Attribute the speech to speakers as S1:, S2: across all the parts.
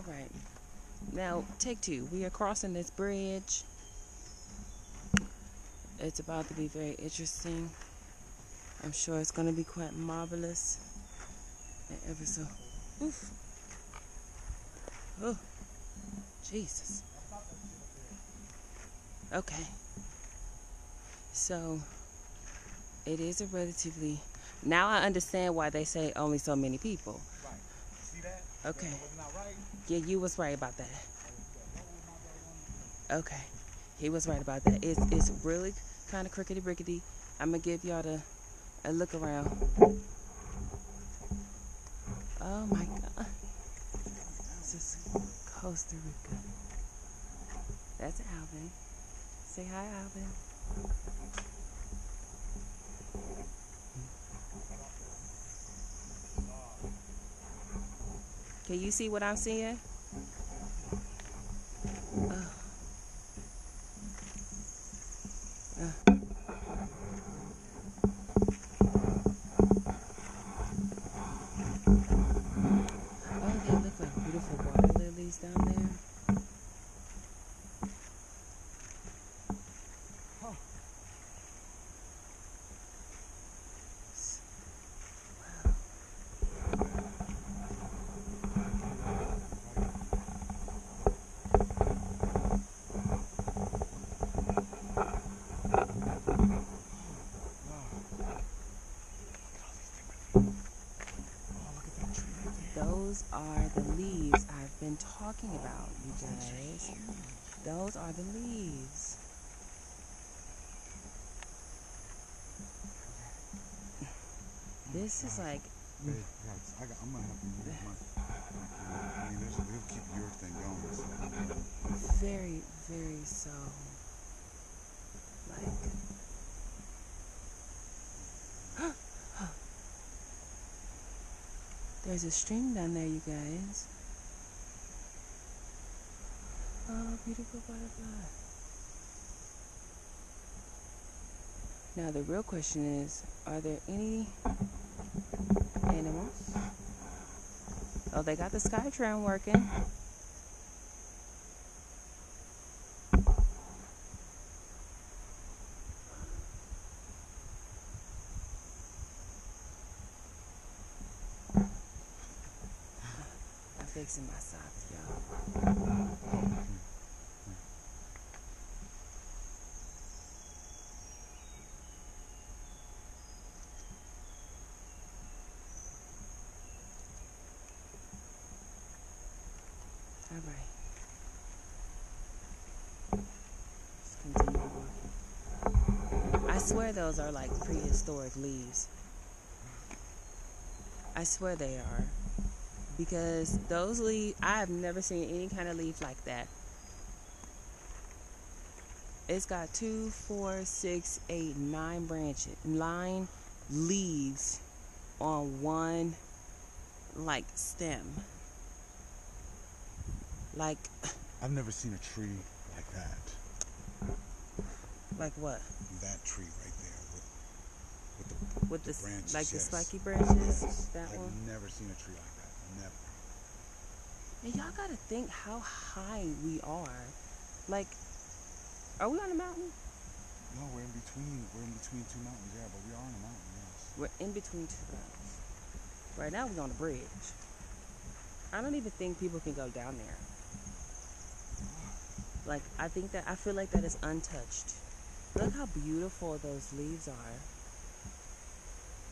S1: All right. Now, take two. We are crossing this bridge. It's about to be very interesting. I'm sure it's going to be quite marvelous. And ever so. Oof. Oh, Jesus. Okay. So, it is a relatively... Now I understand why they say only so many people.
S2: Right. See that?
S1: Okay.
S2: That was not right.
S1: Yeah, you was right about that. Okay. He was right about that. It's really kind of crickety-brickety. I'm going to give y'all a look around. Oh, my God. This is Costa Rica. That's Alvin. Say hi, Alvin. Can you see what I'm seeing? Oh, they look like beautiful water lilies down there.
S2: Huh.
S1: Those are the leaves I've been talking about, you guys. Those are the leaves. This is like...
S2: I'm gonna have to move my. I mean, we'll keep your thing going. So.
S1: Very, very so. Like... There's a stream down there, you guys. Oh, beautiful butterfly. Now the real question is, are there any animals? Oh, they got the Skytram working. I'm fixing my socks, y'all. All right. Let's continue walking. I swear those are like prehistoric leaves. I swear they are. Because those leaves, I have never seen any kind of leaf like that. It's got 2, 4, 6, 8, 9 branches, 9 leaves on one like stem. Like,
S2: I've never seen a tree like that.
S1: like what?
S2: That tree right there
S1: With the
S2: branches,
S1: like
S2: yes.
S1: the spiky branches.
S2: Yes.
S1: That
S2: I've
S1: one.
S2: never seen a tree like that. Never.
S1: And y'all gotta think how high we are. Like, are we on a mountain?
S2: No, we're in between. We're in between two mountains. Yeah, but we are on a mountain. Yes.
S1: We're in between two mountains. Right now we're on a bridge. I don't even think people can go down there. Like, I feel like that is untouched. Look how beautiful those leaves are.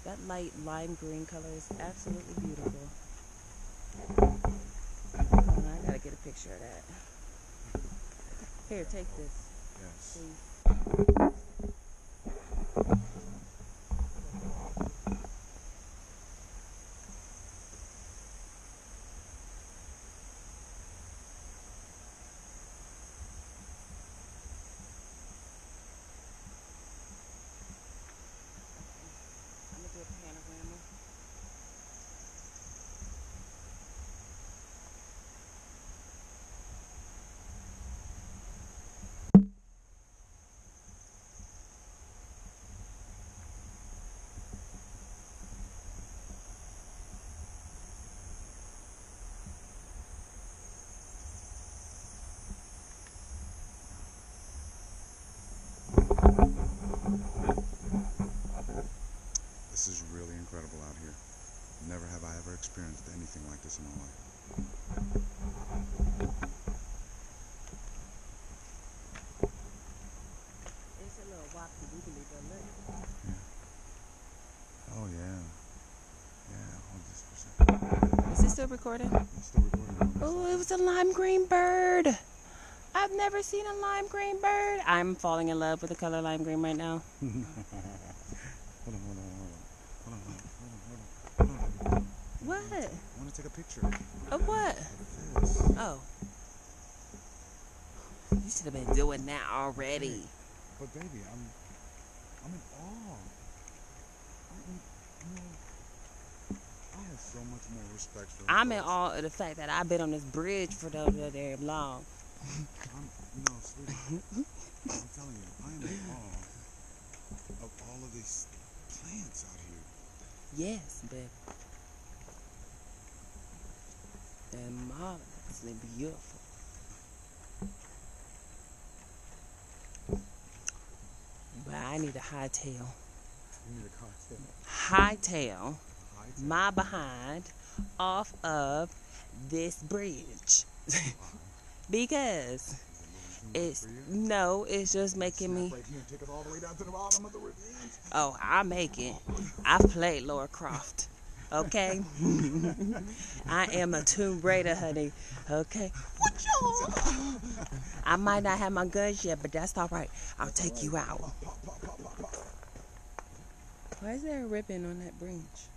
S1: That light lime green color is absolutely beautiful. Hold on, I gotta get a picture of that. Here, take this.
S2: Yes.
S1: Please. I'm gonna do a panorama.
S2: incredible out here. Never have I ever experienced anything like this in my life.
S1: It's a little wobbly wiggly, but look.
S2: Yeah. Oh yeah. Yeah. Hold this for a second.
S1: Is it still recording?
S2: It's still recording.
S1: Oh, it was a lime green bird. I've never seen a lime green bird. I'm falling in love with the color lime green right now.
S2: Hold on.
S1: What?
S2: I want to take a picture.
S1: Of what?
S2: Of this.
S1: Oh. You should have been doing that already.
S2: But baby, I'm in awe. I have so much more respect for
S1: I'm in awe of the fact that I've been on this bridge for so damn long.
S2: Sweetie, I'm telling you, I am in awe of all of these plants out here.
S1: Yes, baby. They're marvelously beautiful. But I need a hightail.
S2: You need a cocktail.
S1: Hightail my behind off of this bridge. Because it's just making me.
S2: Right here and take us all the way down to the bottom of the ravine.
S1: Oh, I make it. I've played Laura Croft. Okay? I am a Tomb Raider, honey. Okay? What y'all? I might not have my guns yet, but that's all right. I'll take you out. Why is there a ribbon on that branch?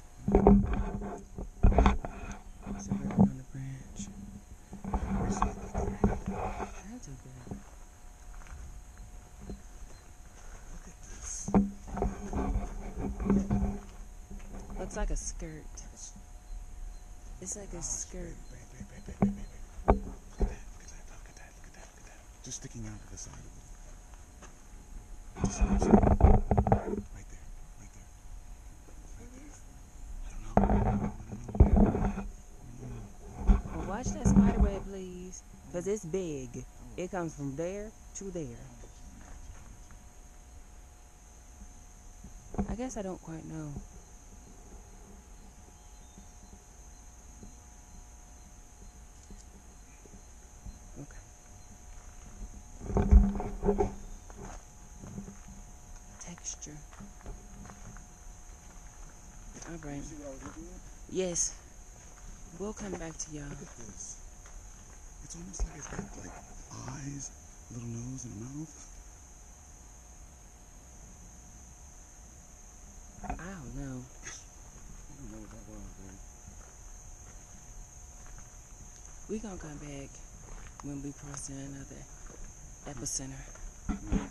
S1: There's a ribbon on the branch. That's okay.
S2: Look at this.
S1: Looks like a skirt. It's like a skirt.
S2: Baby. Look at that. Just sticking out to the side of it. Just right there. I don't know.
S1: Well, watch that spider web, please. Because it's big. It comes from there to there. I guess I don't quite know. Okay. Texture. All right.
S2: You see what I was looking at?
S1: Yes. We'll come back to y'all.
S2: Look at this. It's almost like it's got like eyes, a little nose, and a mouth.
S1: I don't know.
S2: I don't know what that was, baby.
S1: We're going to come back when we cross in another epicenter.
S2: Yeah.